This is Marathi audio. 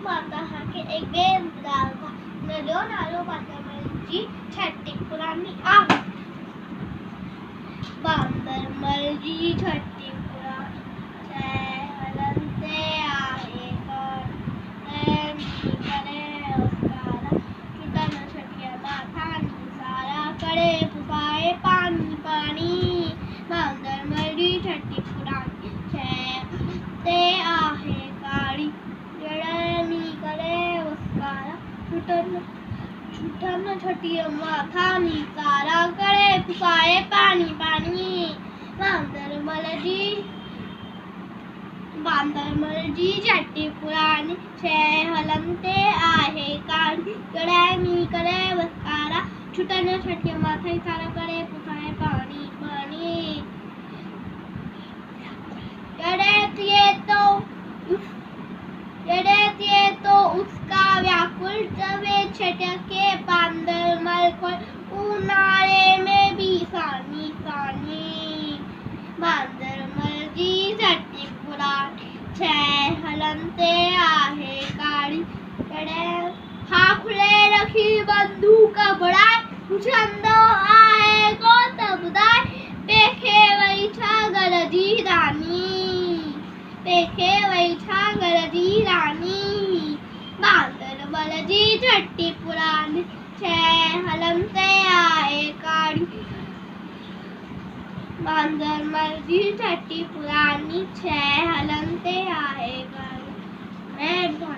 माता हा के एक बेर दाल था नलो नालो बांदरमलजी छठी पुरानी आहे बांदरमलजी छठी पुरानी हलनते आहे करे उसकारा कितना छठिया माथा सारा करे पुकाए पानी पानी बांदरमलजी छठी पुरानी ते आहे काळी जडनी करे उसकारा छुटन छठिया माथा सारा करे पुकाए पानी पानी बांदरमलजी छठी पुरानी हलनते आहे काळी जडनी करे उसकारा छुटन छठिया माथा सारा करे पुकाए पानी पानी जड़ेत ये तो उसका व्याकुल जवे छटके बांदरमल को उनाले में भी सानी सानी बांदरमलजी छठी पुरानी हलनते आहे काळी हाखुले रखी बंदूक बड़ाय छंद आहे गोतबदाय पेखे वैछा गरजी रानी बांदरमलजी छठी पुरानी हलनते आहे काळी बांदरमलजी छठी पुरानी हलनते आहे काळी।